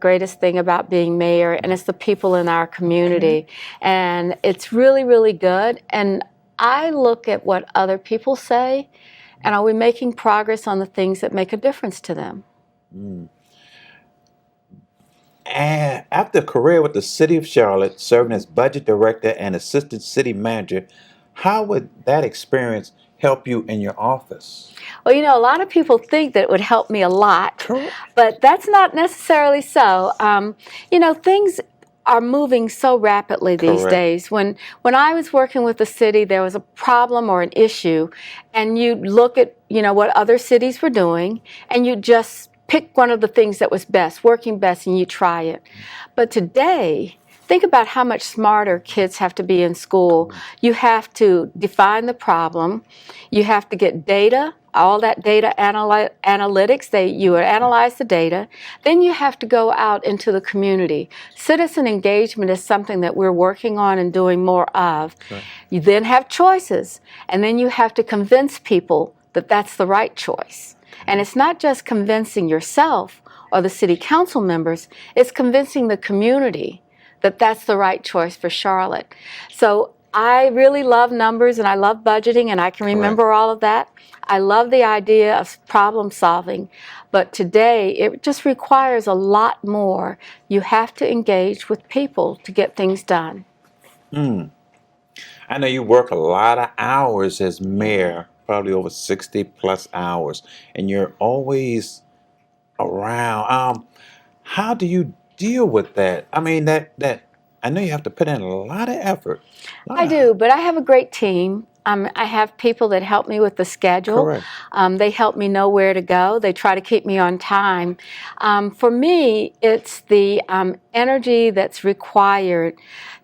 greatest thing about being mayor, and it's the people in our community. And it's really, really good. And I look at what other people say, and are we making progress on the things that make a difference to them? And after a career with the City of Charlotte, serving as budget director and assistant city manager, how would that experience help you in your office? Well, you know, a lot of people think that it would help me a lot, Correct. but that's not necessarily so. You know, things are moving so rapidly these Correct. days. When I was working with the city, there was a problem or an issue, and you look at, you know, what other cities were doing, and you just pick one of the things that was best, working best, and you try it. But today, think about how much smarter kids have to be in school. You have to define the problem. You have to get data, all that data analytics. You analyze the data. Then you have to go out into the community. Citizen engagement is something that we're working on and doing more of. Right. You then have choices, and then you have to convince people that that's the right choice. And it's not just convincing yourself or the city council members, it's convincing the community that that's the right choice for Charlotte. So I really love numbers, and I love budgeting, and I can remember all of that. I love the idea of problem solving, but today it just requires a lot more. You have to engage with people to get things done. I know you work a lot of hours as mayor, probably over 60 plus hours, and you're always around. How do you deal with that? I mean, that I know you have to put in a lot of effort. I do, but I have a great team. I have people that help me with the schedule. Correct. They help me know where to go. They try to keep me on time. For me, it's the energy that's required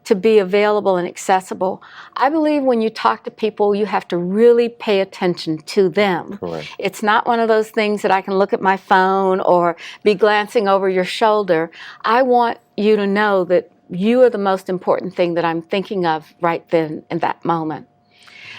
to be available and accessible. I believe when you talk to people, you have to really pay attention to them. Correct. It's not one of those things that I can look at my phone or be glancing over your shoulder. I want you to know that you are the most important thing that I'm thinking of right then in that moment.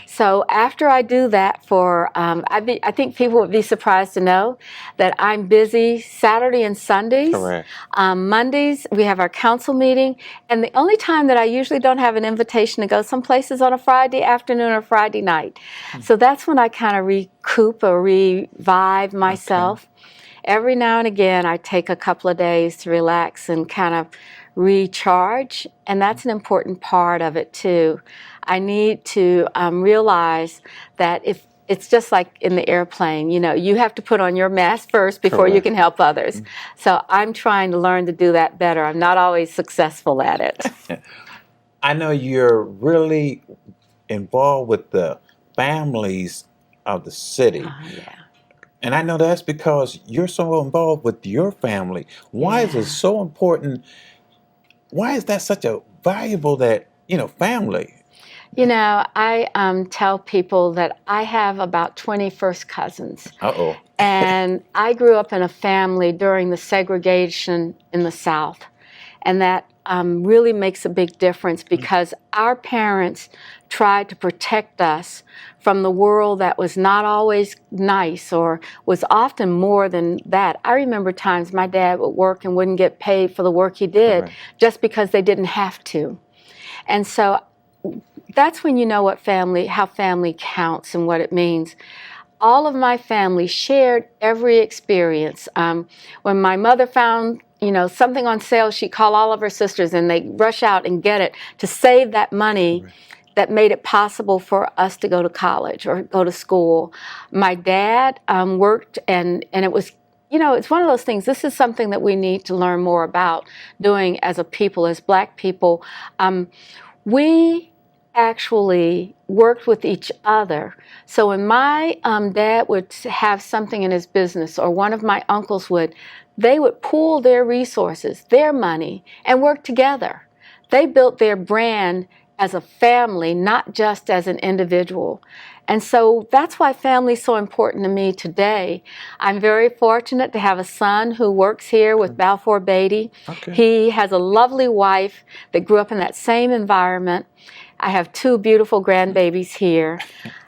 So after I do that I think people would be surprised to know that I'm busy Saturday and Sundays. Correct. Mondays, we have our council meeting. And the only time that I usually don't have an invitation to go someplace is on a Friday afternoon or Friday night. So that's when I kind of recoup or revive myself. Every now and again, I take a couple of days to relax and kind of recharge, and that's an important part of it too. I need to realize that if it's just like in the airplane, you know, you have to put on your mask first before you can help others. So I'm trying to learn to do that better. I'm not always successful at it. I know you're really involved with the families of the city. Yeah. And I know that's because you're so involved with your family. Why is it so important? Why is that such a valuable family? You know, I tell people that I have about 20 first cousins. Uh-oh. And I grew up in a family during the segregation in the South. And that really makes a big difference because our parents tried to protect us from the world that was not always nice or was often more than that. I remember times my dad would work and wouldn't get paid for the work he did just because they didn't have to. And so that's when you know how family counts and what it means. All of my family shared every experience. When my mother found something on sale, she'd call all of her sisters and they'd rush out and get it to save that money that made it possible for us to go to college or go to school. My dad worked and it was, it's one of those things. This is something that we need to learn more about doing as a people, as Black people. We actually worked with each other. So when my dad would have something in his business or one of my uncles would, they would pool their resources, their money, and work together. They built their brand as a family, not just as an individual. And so that's why family is so important to me today. I'm very fortunate to have a son who works here with Balfour Beatty. He has a lovely wife that grew up in that same environment. I have 2 beautiful grandbabies here.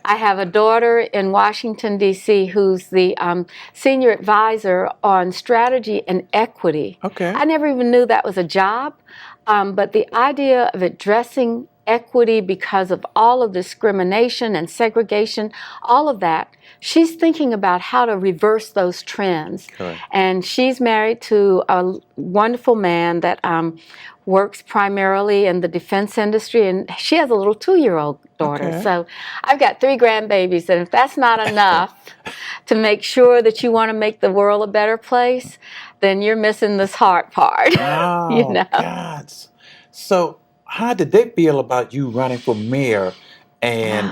I have a daughter in Washington, D.C., who's the senior advisor on strategy and equity. Okay. I never even knew that was a job, but the idea of addressing equity because of all of discrimination and segregation, all of that, she's thinking about how to reverse those trends. Correct. And she's married to a wonderful man that works primarily in the defense industry, and she has a little 2-year-old daughter. Okay. So I've got 3 grandbabies, and if that's not enough to make sure that you want to make the world a better place, then you're missing this hard part. Oh, You know? God. So how did they feel about you running for mayor and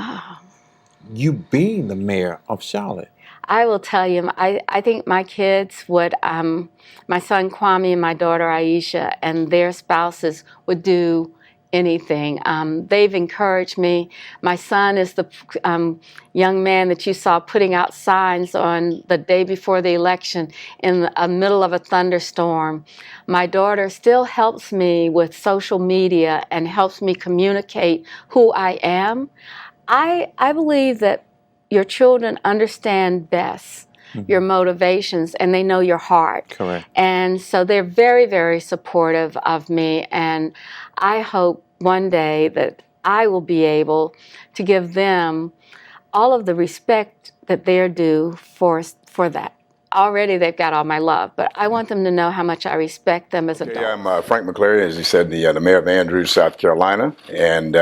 you being the mayor of Charlotte? I will tell you, I think my kids would, my son Kwame and my daughter Aisha and their spouses would do anything. They've encouraged me. My son is the young man that you saw putting out signs on the day before the election in the middle of a thunderstorm. My daughter still helps me with social media and helps me communicate who I am. I believe that your children understand best your motivations, and they know your heart. Correct. And so they're very, very supportive of me, and I hope one day that I will be able to give them all of the respect that they're due for that. Already they've got all my love, but I want them to know how much I respect them as adults. Yeah, I'm Frank McClary, as you said, the mayor of Andrews, South Carolina, and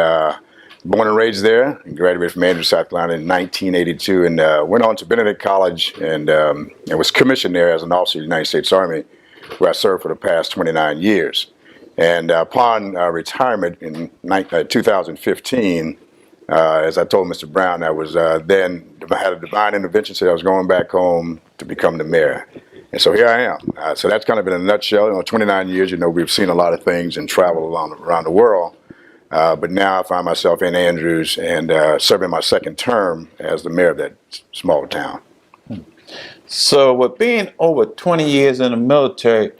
born and raised there, and graduated from Andrews, South Carolina in 1982, and went on to Benedict College and was commissioned there as an officer of the United States Army, where I served for the past 29 years. And upon retirement in 2015, as I told Mr. Brown, I was then had a divine intervention, said I was going back home to become the mayor. And so here I am. So that's kind of in a nutshell. 29 years, we've seen a lot of things and traveled around the world. But now I find myself in Andrews and serving my second term as the mayor of that small town. So with being over 20 years in the military,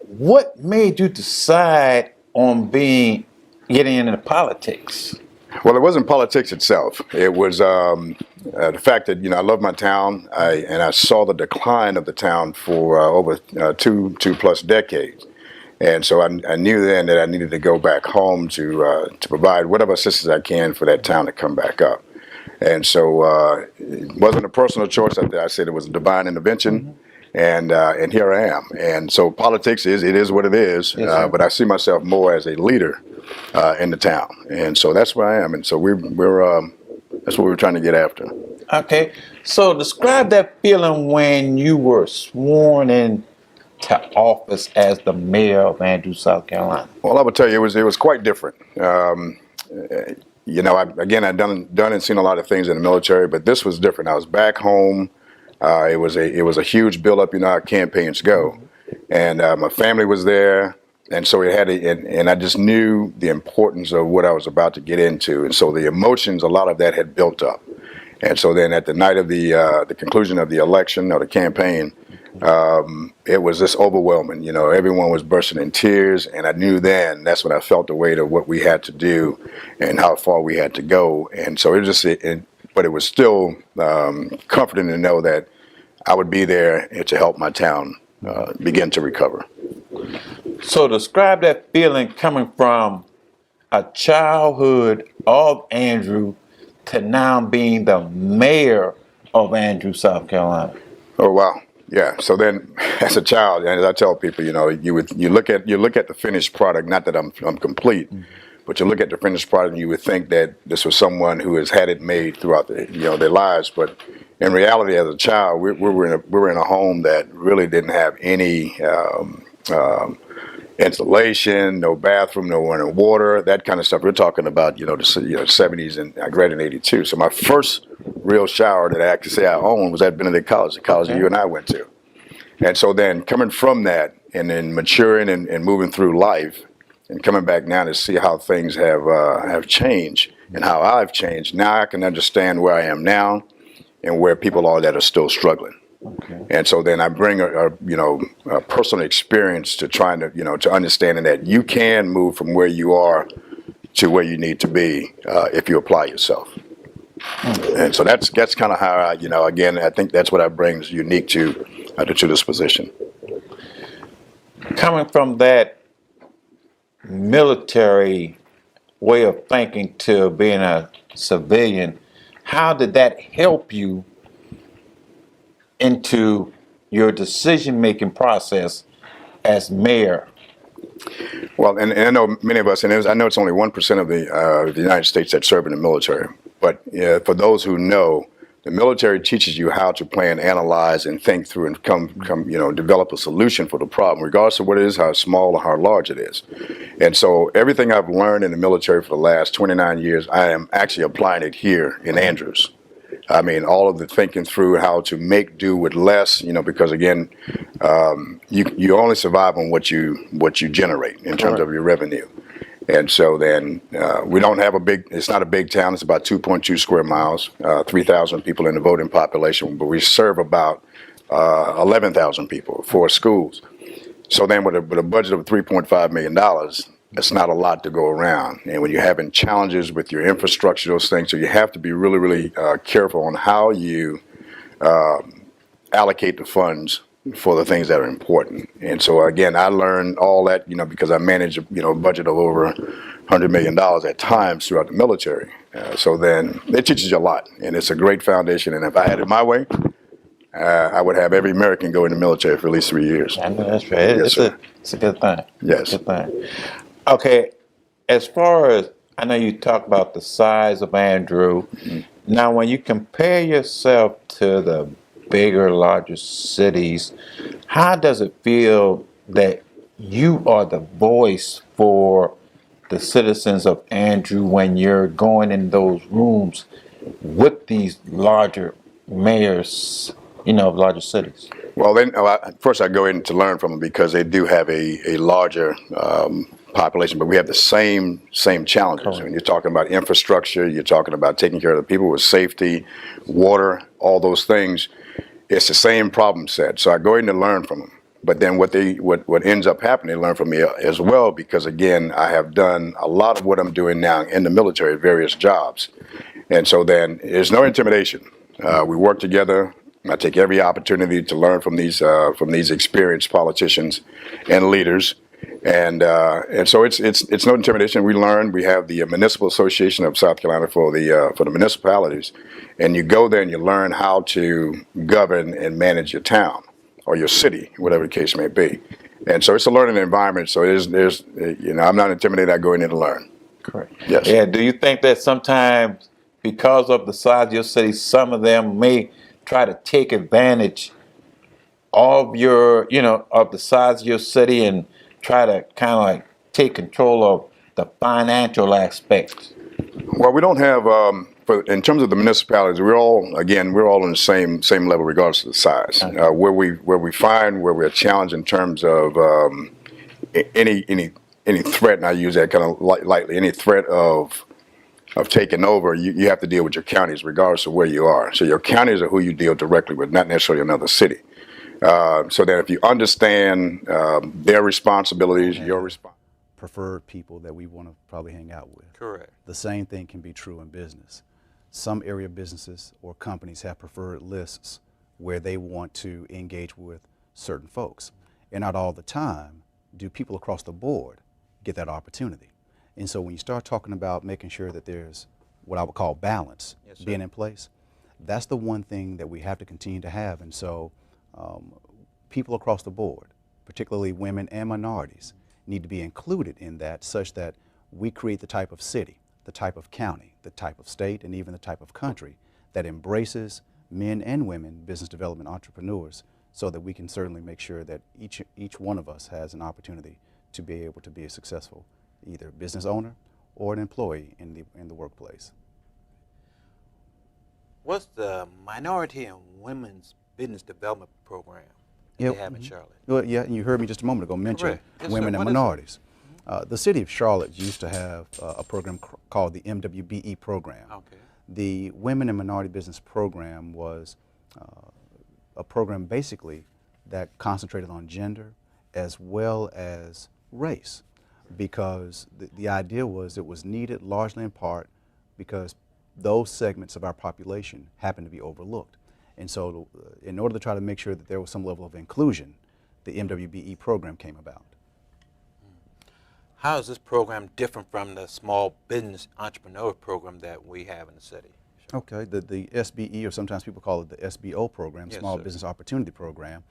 what made you decide on getting into politics? Well, it wasn't politics itself. It was the fact that, I love my town, and I saw the decline of the town for over two plus decades. And so I knew then that I needed to go back home to provide whatever assistance I can for that town to come back up. And so it wasn't a personal choice. I said it was a divine intervention, and here I am. And so politics is what it is. Yes, but I see myself more as a leader in the town, and so that's where I am. And so we're that's what we're trying to get after. Okay, so describe that feeling when you were sworn in to office as the mayor of Andrews, South Carolina. Well, I would tell you, it was quite different. I've done and seen a lot of things in the military, but this was different. I was back home. It was a huge buildup. You know how campaigns go, and my family was there, and so and I just knew the importance of what I was about to get into, and so the emotions, a lot of that had built up, and so then at the night of the conclusion of the election or the campaign. It was just overwhelming. Everyone was bursting in tears, and I knew then that's when I felt the weight of what we had to do and how far we had to go. And so but it was still comforting to know that I would be there to help my town begin to recover. So describe that feeling coming from a childhood of Andrew to now being the mayor of Andrews, South Carolina. Oh, wow. Yeah. So then, as a child, and as I tell people, you look at the finished product. Not that I'm complete, but you look at the finished product, and you would think that this was someone who has had it made throughout their lives. But in reality, as a child, we were in a home that really didn't have any installation, no bathroom, no running water, that kind of stuff. We're talking about the 70s, and I graduated in '82. So my first real shower that I actually say I owned was at Benedict College, the college that you and I went to. And so then coming from that and then maturing and moving through life and coming back now to see how things have changed and how I've changed, now I can understand where I am now and where people are that are still struggling. Okay. And so then I bring a personal experience to trying to to understanding that you can move from where you are to where you need to be if you apply yourself. And so that's kind of how I, again, I think that's what I bring is unique to this position. Coming from that military way of thinking to being a civilian, how did that help you into your decision-making process as mayor? Well, and I know many of us, and I know it's only 1% of the United States that serve in the military. But for those who know, the military teaches you how to plan, analyze, and think through, and develop a solution for the problem, regardless of what it is, how small or how large it is. And so everything I've learned in the military for the last 29 years, I am actually applying it here in Andrews. I mean, all of the thinking through how to make do with less, because again, you only survive on what you generate in terms of your revenue. And so then we don't have it's not a big town. It's about 2.2 square miles, 3,000 people in the voting population, but we serve about 11,000 people, 4 schools. So then with a budget of $3.5 million, it's not a lot to go around. And when you're having challenges with your infrastructure, those things, so you have to be really, really careful on how you allocate the funds for the things that are important. And so again, I learned all that, because I manage a budget of over $100 million at times throughout the military. So then it teaches you a lot, and it's a great foundation. And if I had it my way, I would have every American go in the military for at least 3 years. I know that's right. Yes, It's a good thing. Yes. It's a good thing. Okay, as far as I know, you talk about the size of Andrew. Mm-hmm. Now, when you compare yourself to the bigger, larger cities, how does it feel that you are the voice for the citizens of Andrew when you're going in those rooms with these larger mayors, of larger cities? Well, then first I go in to learn from them because they do have a larger population, but we have the same challenges. Correct. When you're talking about infrastructure, you're talking about taking care of the people with safety, water, all those things. It's the same problem set. So I go in to learn from them. But then what ends up happening, they learn from me as well, because again, I have done a lot of what I'm doing now in the military, various jobs. And so then there's no intimidation. We work together. I take every opportunity to learn from these experienced politicians and leaders. And so it's no intimidation. We learn. We have the Municipal Association of South Carolina for the municipalities, and you go there and you learn how to govern and manage your town or your city, whatever the case may be. And so it's a learning environment. So I'm not intimidated. I go in there to learn. Correct. Yes. Yeah. Do you think that sometimes, because of the size of your city, some of them may try to take advantage of of the size of your city and try to kind of like take control of the financial aspects? Well, we don't have, in terms of the municipalities, we're all on the same level regardless of the size. Okay. Where we're challenged in terms of any threat, and I use that kind of lightly, any threat of taking over, you have to deal with your counties regardless of where you are. So your counties are who you deal directly with, not necessarily another city. So that if you understand their responsibilities, your responsibilities. Preferred people that we want to probably hang out with. Correct. The same thing can be true in business. Some area businesses or companies have preferred lists where they want to engage with certain folks. And not all the time do people across the board get that opportunity. And so when you start talking about making sure that there's what I would call balance being in place, that's the one thing that we have to continue to have. And so people across the board, particularly women and minorities, need to be included in that, such that we create the type of city, the type of county, the type of state, and even the type of country that embraces men and women, business development entrepreneurs, so that we can certainly make sure that each one of us has an opportunity to be able to be a successful either business owner or an employee in the workplace. What's the Minority and Women's Business Development Program that they have in Charlotte? Well, yeah, and you heard me just a moment ago mention Correct. Yes, women sir. and What is it? minorities. The city of Charlotte used to have a program called the MWBE program. Okay. The Women and Minority Business Program was a program basically that concentrated on gender as well as race, because the idea was it was needed largely in part because those segments of our population happen to be overlooked. And so in order to try to make sure that there was some level of inclusion, the MWBE program came about. How is this program different from the small business entrepreneur program that we have in the city? Okay, the SBE, or sometimes people call it the SBO program, Yes, Small sir. Business Opportunity Program,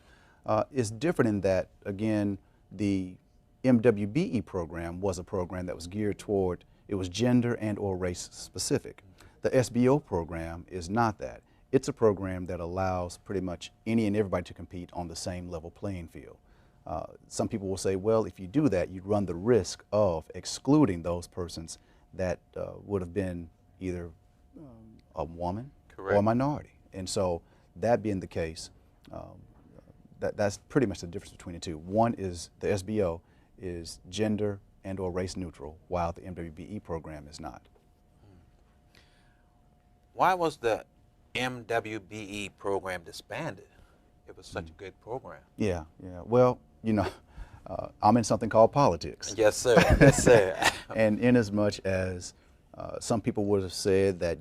is different in that, again, the MWBE program was a program that was geared toward, it was gender and or race specific. The SBO program is not that. It's a program that allows pretty much any and everybody to compete on the same level playing field. Some people will say, well, if you do that, you'd run the risk of excluding those persons that would have been either a woman or a Correct. minority. And so that being the case, that's pretty much the difference between the two. One is the SBO is gender and or race neutral, while the MWBE program is not. Why was the MWBE program disbanded? It was such a good program. Yeah. Well, you know, I'm in something called politics. Yes, sir. Yes, sir. And in as much as some people would have said that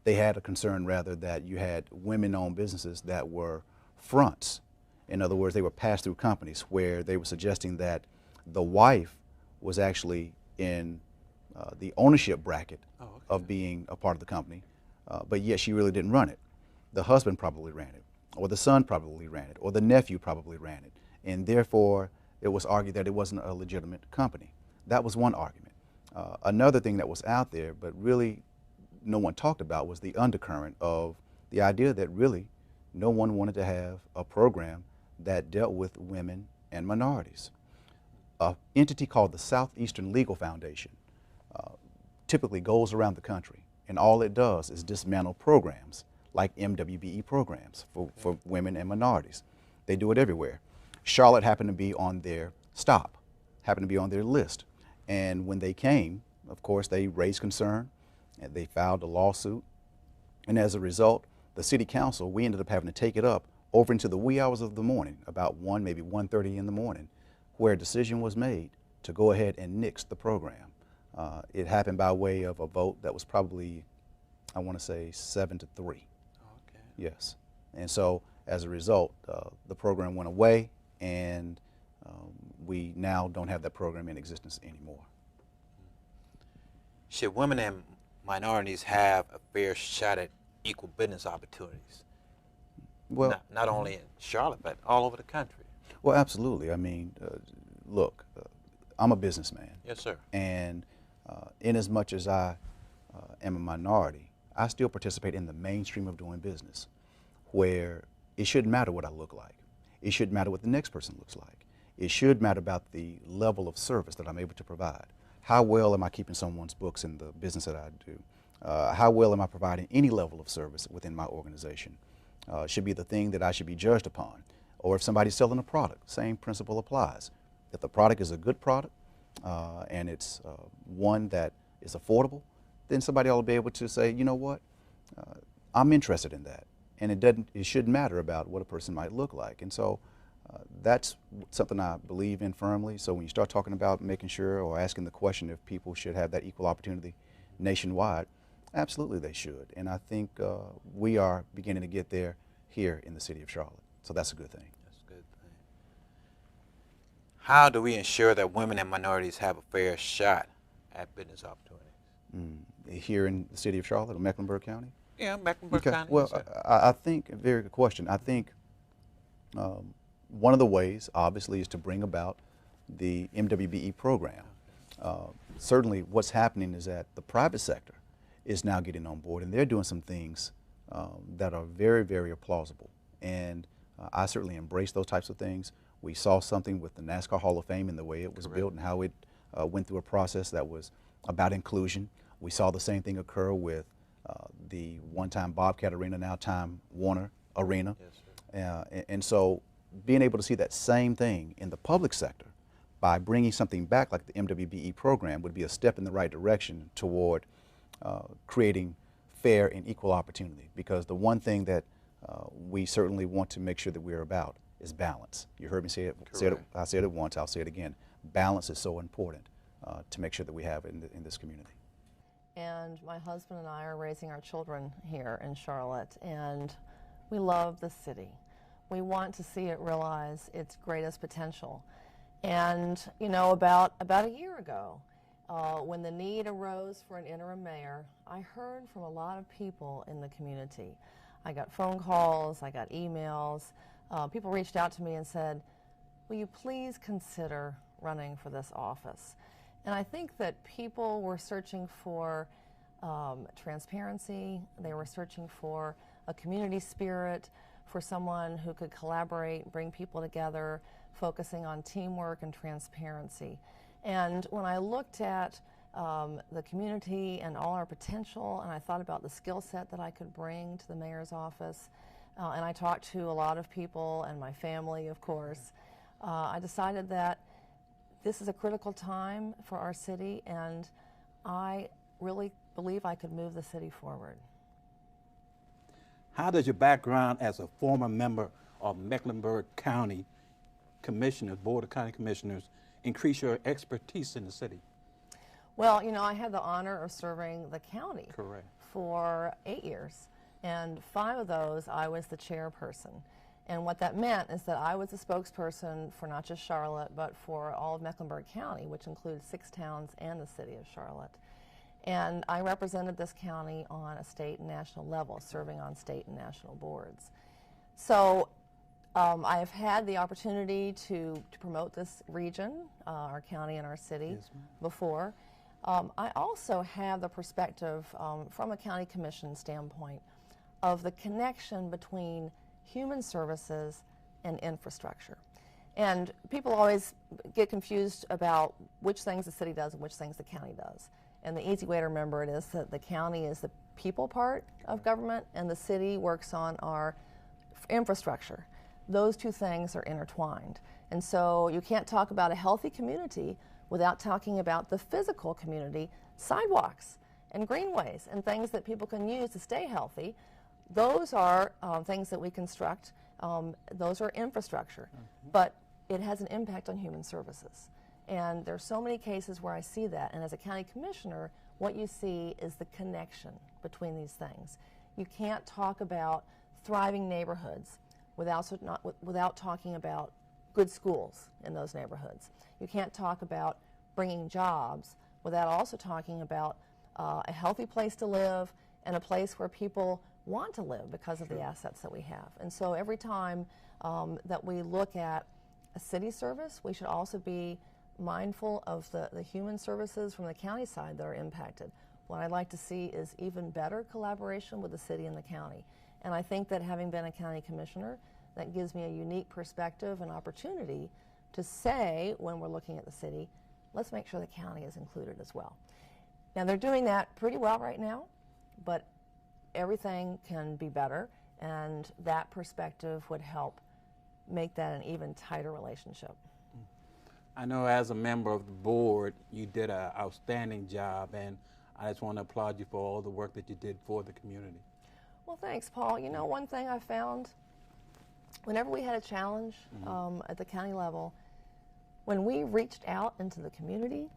they had a concern rather that you had women-owned businesses that were fronts. In other words, they were pass-through companies where they were suggesting that the wife was actually in the ownership bracket of being a part of the company, but yet she really didn't run it. The husband probably ran it, or the son probably ran it, or the nephew probably ran it, and therefore it was argued that it wasn't a legitimate company. That was one argument. Another thing that was out there, but really no one talked about, was the undercurrent of the idea that really no one wanted to have a program that dealt with women and minorities. An entity called the Southeastern Legal Foundation typically goes around the country, and all it does is dismantle programs like MWBE programs for women and minorities. They do it everywhere. Charlotte happened to be on their stop, happened to be on their list. And when they came, of course, they raised concern, and they filed a lawsuit. And as a result, the city council, we ended up having to take it up over into the wee hours of the morning, about 1, maybe 1:30 in the morning, where a decision was made to go ahead and nix the program. It happened by way of a vote that was probably, I want to say, 7-3. Okay. Yes. And so as a result, the program went away, and we now don't have that program in existence anymore. Should women and minorities have a fair shot at equal business opportunities? Well, Not only in Charlotte, but all over the country. well, absolutely. I mean, look, I'm a businessman. Yes, sir. And in as much as I am a minority, I still participate in the mainstream of doing business, where it shouldn't matter what I look like. It shouldn't matter what the next person looks like. It should matter about the level of service that I'm able to provide. How well am I keeping someone's books in the business that I do? How well am I providing any level of service within my organization? Should be the thing that I should be judged upon. Or if somebody's selling a product, same principle applies. If the product is a good product and it's one that is affordable, then somebody ought to be able to say, you know what, I'm interested in that. And it shouldn't matter about what a person might look like. And so that's something I believe in firmly. So when you start talking about making sure or asking the question if people should have that equal opportunity nationwide, absolutely they should. And I think we are beginning to get there here in the city of Charlotte. So that's a good thing. That's a good thing. How do we ensure that women and minorities have a fair shot at business opportunities? Here in the city of Charlotte or Mecklenburg County? Yeah, Mecklenburg County. Well, yes, sir. I think, a very good question. I think one of the ways, obviously, is to bring about the MWBE program. Certainly, what's happening is that the private sector is now getting on board, and they're doing some things that are very, very plausible. And I certainly embrace those types of things. We saw something with the NASCAR Hall of Fame and the way it was built and how it went through a process that was about inclusion. We saw the same thing occur with the one-time Bobcat Arena, now Time Warner Arena. Yes, sir. And so being able to see that same thing in the public sector by bringing something back like the MWBE program would be a step in the right direction toward creating fair and equal opportunity. Because the one thing that we certainly want to make sure that we're about is balance. You heard me say it. I said it once, I'll say it again. Balance is so important to make sure that we have in this community. and my husband and I are raising our children here in Charlotte, and we love the city. We want to see it realize its greatest potential. And you know, about a year ago, when the need arose for an interim mayor, I heard from a lot of people in the community. I got phone calls, I got emails. People reached out to me and said, will you please consider running for this office? And I think that people were searching for transparency. They were searching for a community spirit, for someone who could collaborate, bring people together, focusing on teamwork and transparency. And when I looked at the community and all our potential, and I thought about the skill set that I could bring to the mayor's office, and I talked to a lot of people and my family, of course, I decided that this is a critical time for our city, and I really believe I could move the city forward. How does your background as a former member of Mecklenburg County Commissioners, Board of County Commissioners, increase your expertise in the city? Well, you know, I had the honor of serving the county Correct. for 8 years, and 5 of those I was the chairperson. And what that meant is that I was the spokesperson for not just Charlotte, but for all of Mecklenburg County, which includes 6 towns and the city of Charlotte. And I represented this county on a state and national level, serving on state and national boards. So I have had the opportunity to promote this region, our county and our city, before. I also have the perspective from a county commission standpoint of the connection between human services and infrastructure. And people always get confused about which things the city does and which things the county does. And the easy way to remember it is that the county is the people part of government, and the city works on our infrastructure. Those 2 things are intertwined. And so you can't talk about a healthy community without talking about the physical community, sidewalks and greenways and things that people can use to stay healthy. Those are things that we construct. Those are infrastructure. But it has an impact on human services. And there's so many cases where I see that. And as a county commissioner, what you see is the connection between these things. You can't talk about thriving neighborhoods without talking about good schools in those neighborhoods. You can't talk about bringing jobs without also talking about a healthy place to live and a place where people want to live because of the assets that we have. And so every time that we look at a city service, we should also be mindful of the human services from the county side that are impacted. What I'd like to see is even better collaboration with the city and the county. And I think that having been a county commissioner, that gives me a unique perspective and opportunity to say, when we're looking at the city, let's make sure the county is included as well. Now, they're doing that pretty well right now, but everything can be better, and that perspective would help make that an even tighter relationship. I know as a member of the board, you did an outstanding job, and I just want to applaud you for all the work that you did for the community. Well, thanks, Paul. You know, one thing I found, whenever we had a challenge at the county level, when we reached out into the community,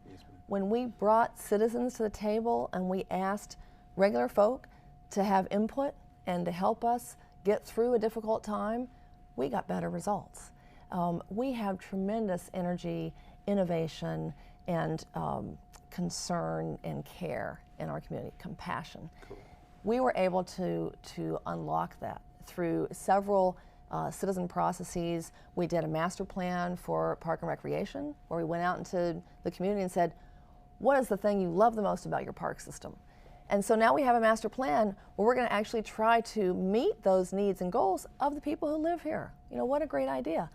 when we brought citizens to the table and we asked regular folk to have input and to help us get through a difficult time, we got better results. We have tremendous energy, innovation, and concern and care in our community, compassion. Cool. We were able to unlock that through several citizen processes. We did a master plan for Park and Recreation, where we went out into the community and said, what is the thing you love the most about your park system? And so now we have a master plan where we're going to actually try to meet those needs and goals of the people who live here. You know, what a great idea.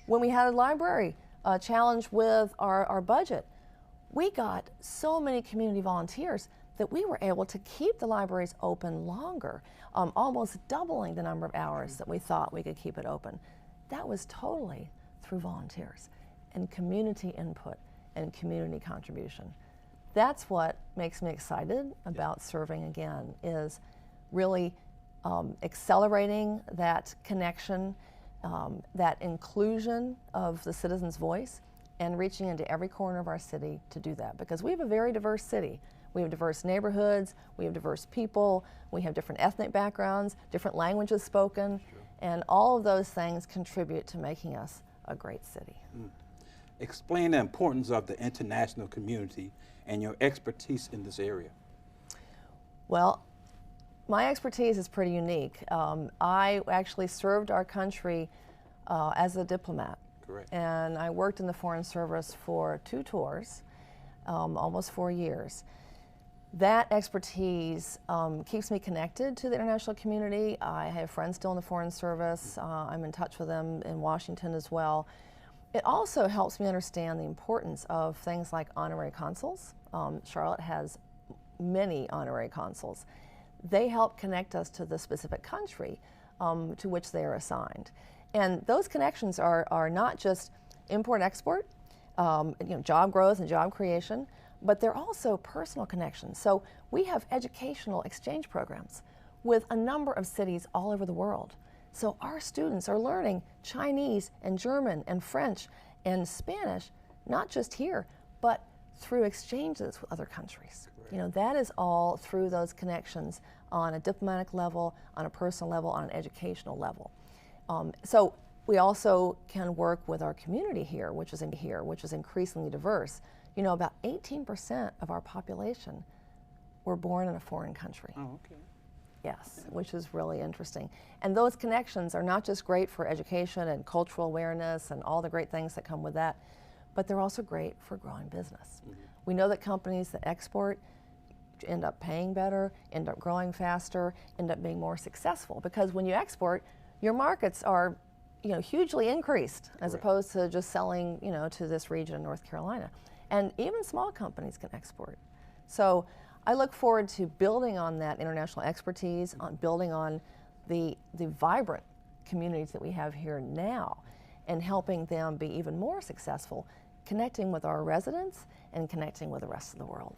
When we had a library challenge with our budget, we got so many community volunteers that we were able to keep the libraries open longer, almost doubling the number of hours that we thought we could keep it open. That was totally through volunteers and community input and community contribution. That's what makes me excited about serving again, is really accelerating that connection, that inclusion of the citizen's voice, and reaching into every corner of our city to do that. Because we have a very diverse city. We have diverse neighborhoods, we have diverse people, we have different ethnic backgrounds, different languages spoken, and all of those things contribute to making us a great city. Explain the importance of the international community and your expertise in this area. Well, my expertise is pretty unique. I actually served our country as a diplomat. Correct. And I worked in the Foreign Service for 2 tours, almost 4 years. That expertise keeps me connected to the international community. I have friends still in the Foreign Service. I'm in touch with them in Washington as well. It also helps me understand the importance of things like honorary consuls. Charlotte has many honorary consuls. They help connect us to the specific country to which they are assigned. And those connections are not just import-export, job growth and job creation, but they're also personal connections. So we have educational exchange programs with a number of cities all over the world. So our students are learning Chinese and German and French and Spanish, not just here, but through exchanges with other countries. That is all through those connections on a diplomatic level, on a personal level, on an educational level. So we also can work with our community here, which is increasingly diverse. About 18% of our population were born in a foreign country. Oh, okay. Yes, which is really interesting. And those connections are not just great for education and cultural awareness and all the great things that come with that, but they're also great for growing business. We know that companies that export end up paying better, end up growing faster, end up being more successful, because when you export, your markets are hugely increased as opposed to just selling to this region in North Carolina. And even small companies can export. So I look forward to building on that international expertise, on building on the vibrant communities that we have here now, and helping them be even more successful, connecting with our residents and connecting with the rest of the world.